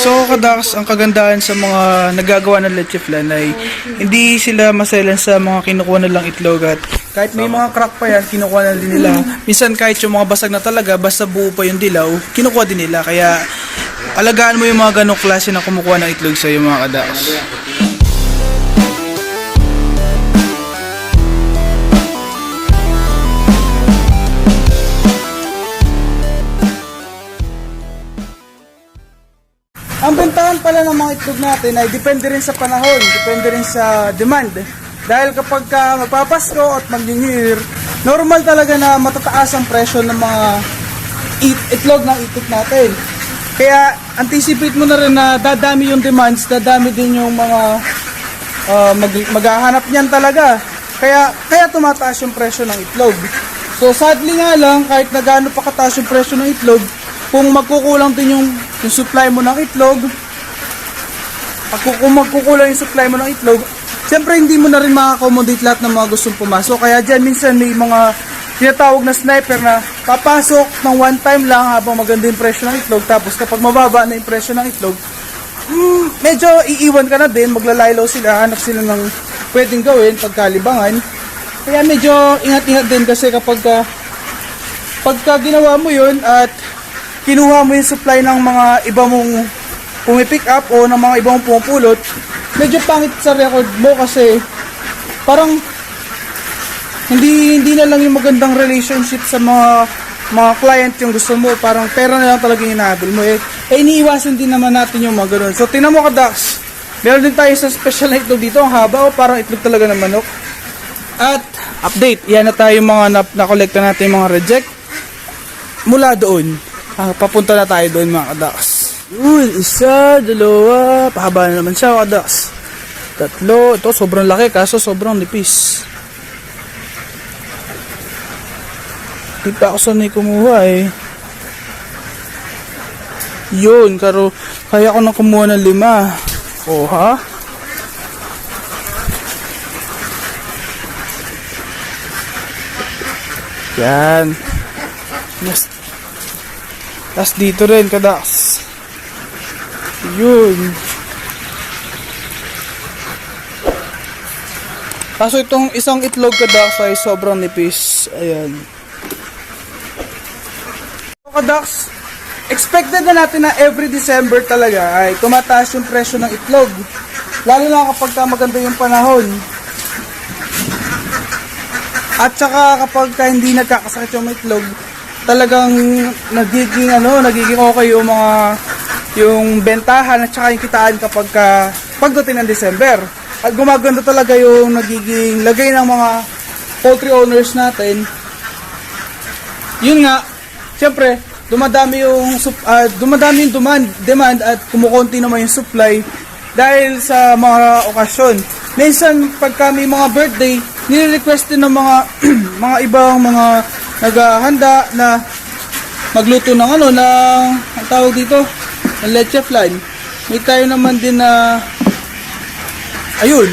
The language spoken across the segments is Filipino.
So kadaks, ang kagandahan sa mga nagagawa ng leche flan ay hindi sila maselan sa mga kinukuha na lang itlog at kahit may mga crack pa yan, kinukuha na din nila. Minsan kahit yung mga basag na talaga, basta buo pa yung dilaw, kinukuha din nila. Kaya alagaan mo yung mga ganong klase na kumukuha ng itlog sa iyo mga kadaks. Ang bentahan pala ng mga itlog natin ay depende rin sa panahon, depende rin sa demand. Dahil kapag magpapasko at mag-New Year, normal talaga na matataas ang presyo ng mga itlog ng itlog natin. Kaya anticipate mo na rin na dadami yung demands, dadami din yung mga maghahanap niyan talaga. Kaya tumataas yung presyo ng itlog. So sadly nga lang, kahit na gaano pa kataas yung presyo ng itlog, kung magkukulang din yung supply mo ng itlog, kung magkukulang yung supply mo ng itlog, siyempre hindi mo na rin maka-accommodate lahat ng mga gustong pumasok. Kaya dyan minsan may mga tinatawag na sniper na papasok ng one time lang habang maganda yung presyo ng itlog. Tapos kapag mababa na yung presyo ng itlog, medyo iiwan ka na din, maglalaylaw sila, hanap sila ng pwedeng gawin pagkalibangan. Kaya medyo ingat-ingat din kasi pagka ginawa mo yun at kinuha mo yung supply ng mga iba mong pumipick up o ng mga iba mong pumupulot, medyo pangit sa record mo kasi parang hindi na lang yung magandang relationship sa mga client yung gusto mo, parang pera na lang talaga yung hinahabol mo. Iniiwasan din naman natin yung mga ganun. So tingnan mo kadaks, meron din tayo sa special na itlog dito, ang haba o parang itlog talaga ng manok. At update, yan na tayo mga na-collecta natin yung mga reject mula doon. Papunta na tayo doon mga kadaks. Isa, dalawa, pahaba na naman siya kadaks. Tatlo, ito sobrang laki kaso sobrang nipis. Di pa ako sanay kumuha eh. Yun, kaya ko nang kumuha ng 5. Oh ha? Yan. Tapos dito rin kadaks. Yun. Kaso itong isang itlog kadaks ay sobrang nipis. Ayan. Kadaks, expected na natin na every December talaga ay tumataas yung presyo ng itlog. Lalo na kapag maganda yung panahon. At saka kapag hindi nagkakasakit yung itlog, talagang nagiging okay yung bentahan at saka yung kitaan kapag pagdating ng December. At gumaganda talaga yung nagiging lagay ng mga poultry owners natin. Yun nga, siyempre dumadami yung demand at kumukonti naman yung supply dahil sa mga okasyon. Minsan pagka may mga birthday, nire-request din ng mga ibang mga naghahanda na magluto ng ang tawag dito, ng leche flan. May tayo naman din na ayun,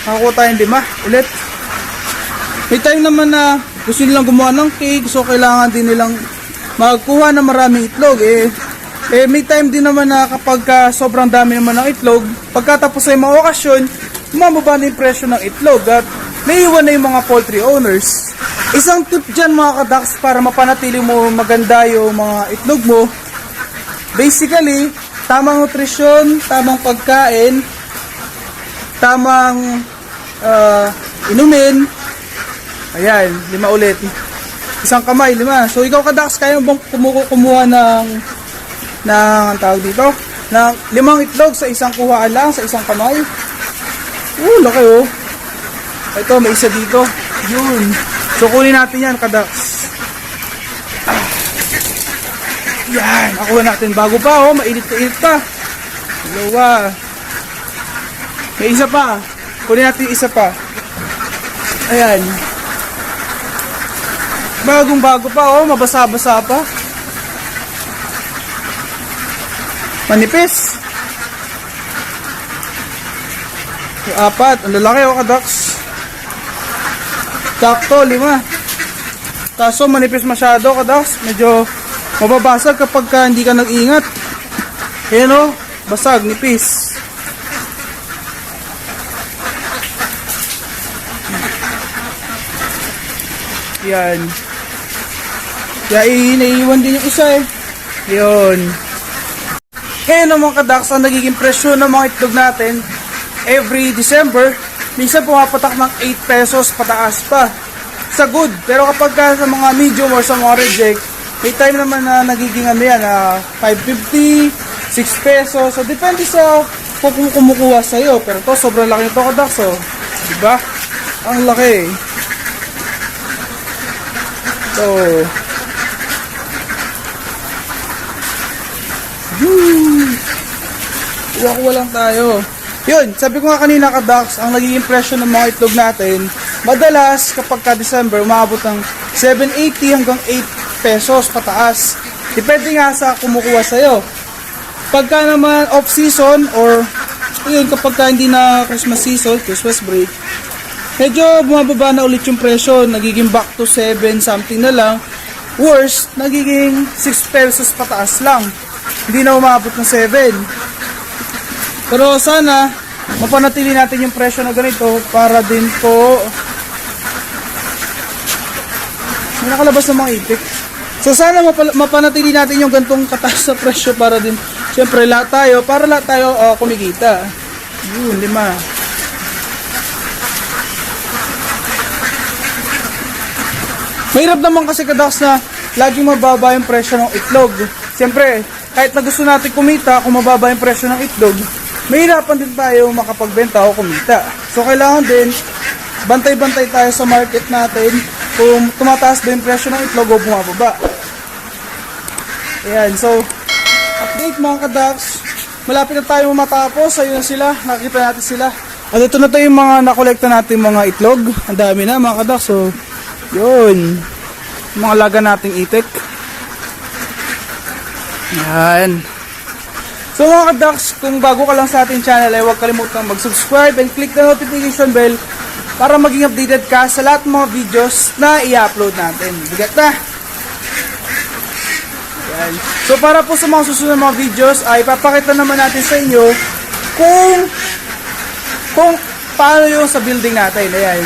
nakakuha tayong 5 ulit. May tayo naman na gusto nilang gumawa ng cake, so kailangan din nilang magkuha ng maraming itlog. May time din naman na kapag sobrang dami naman ng itlog, pagkatapos ay mga okasyon, bumababa na yung presyo ng itlog at naiiwan na yung mga poultry owners. Isang tip dyan mga kadaks para mapanatili mo maganda yung mga itlog mo, basically, tamang nutrisyon, tamang pagkain, tamang inumin. Ayan, 5 ulit. Isang kamay, 5. So ikaw kadaks, kaya mo bang kumuha ng tawag dito? Ng 5 itlog sa isang kuhaan lang, sa isang kamay? Laki oh. Ito, may isa dito. Yun. So kunin natin yan kadaks. Yan, nakuha natin bago pa oh, mainit pa. 2. May isa pa. Kunin natin isa pa. Ayan. Bagong-bago pa oh, mabasa-basa pa. Manipis. Yung 4, ang lalaki oh kadaks. Sakto, 5. Kaso manipis masyado kadaks, medyo mababasag kapag hindi ka nag-ingat. Ayan o, basag, nipis. Yan. Kaya naiiwan din yung isa eh. Yun. Ngayon naman kadaks, ang nagiging presyo ng mga itlog natin every December, minsan pumapatak ng 8 pesos pataas pa sa good. Pero kapag sa mga medium or sa mga reject, may time naman na nagiging ano yan, 5.50, 6 pesos. So depende sa kung kumukuha sa'yo. Pero to sobrang laki nito kadaks, oh. Diba? Ang laki. So kuha lang tayo. Yun, sabi ko nga kanina kadaks, ang nagiging presyo ng mga itlog natin, madalas kapag ka December, umabot ng 7.80 hanggang 8 pesos pataas. Depende nga sa kumukuha sa'yo. Pagka naman off-season or yun, kapag ka hindi na Christmas season, Christmas break, medyo bumababa na ulit yung presyo, nagiging back to 7 something na lang. Worst, nagiging 6 pesos pataas lang. Hindi na umabot ng 7. Pero sana mapanatili natin yung presyo na ganito para din po may nakalabas ng mga itik. So sana mapanatili natin yung gantong kataas na presyo para din syempre lahat tayo, para lahat tayo kumikita. Yun, 5. Mahirap naman kasi kadaks na laging mababa yung presyo ng itlog. Siyempre, kahit na gusto natin kumita, kung mababa yung presyo ng itlog, mahirapan din tayo makapagbenta o kumita. So kailangan din, bantay-bantay tayo sa market natin kung tumataas ba yung presyo ng itlog o bumababa. Ayan, so, update mga kadaks. Malapit na tayo matapos. Ayun na sila, nakikita natin sila. At ito na tayo yung mga nakolekta natin mga itlog. Ang dami na mga kadaks. So, yun. Mga laga nating itik. Yan. So mga kadaks, kung bago ka lang sa ating channel ay huwag kalimutang mag-subscribe and click the notification bell para maging updated ka sa lahat ng mga videos na i-upload natin. Bigat na! Yan. So para po sa mga susunod mga videos ay papakita naman natin sa inyo kung paano yung sa building natin. Ayan.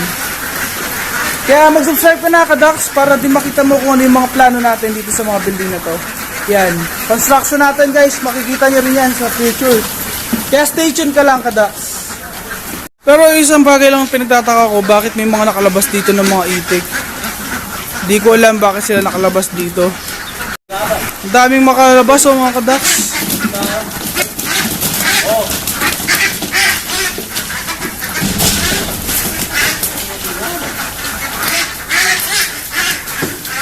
Kaya mag-subscribe ka na kadaks para din makita mo kung ano yung mga plano natin dito sa mga building na to. Yan. Construction natin guys, makikita nyo rin yan sa future. Kaya stay tuned ka lang kadaks. Pero isang bagay lang pinagtataka ko, bakit may mga nakalabas dito ng mga itik. Di ko alam bakit sila nakalabas dito. Ang daming makalabas mga kadaks.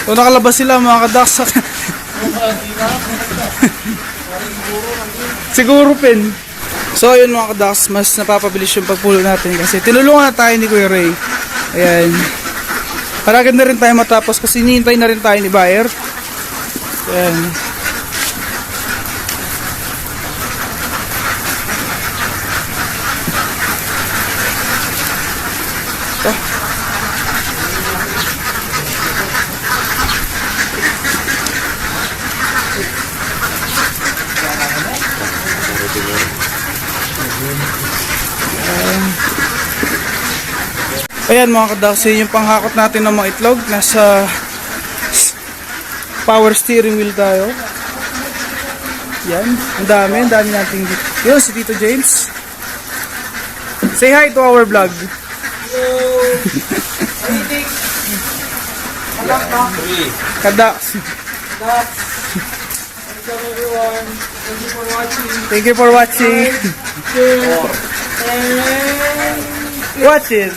So nakalabas sila mga kadaks. Siguro pin. So ayun mga kadaks, mas napapabilis yung pagpulo natin kasi tinulungan na tayo ni Kuya Ray. Ayan. Paragad na rin tayo matapos kasi hinihintay na rin tayo ni buyer. Ayan. Ayan mga kadaks, yun yung panghakot natin ng mga itlog. Nasa power steering wheel tayo. Yan, ang dami natin dito. Yun, si Tito James. Say hi to our vlog. Hello! Kadaks. Welcome everyone. Thank you for watching. Thank you for watching. Watch it.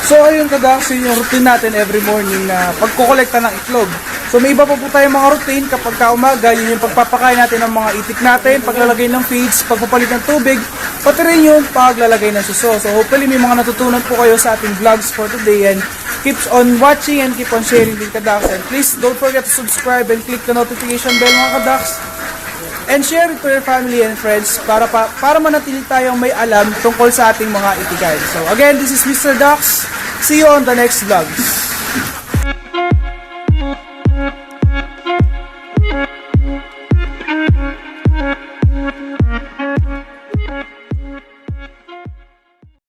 So ayun kadaks, yun yung routine natin every morning na pagkukolekta ng itlog. So may iba pa po tayong mga routine kapag kaumaga, yun yung pagpapakain natin ng mga itik natin, paglalagay ng feeds, pagpapalit ng tubig, pati rin yung paglalagay ng suso. So hopefully may mga natutunan po kayo sa ating vlogs for today and keeps on watching and keep on sharing din kadaks. And please don't forget to subscribe and click the notification bell mga kadaks. And share it to your family and friends para manatili tayong may alam tungkol sa ating mga itikan. So again, this is Mr. Dax. See you on the next vlogs.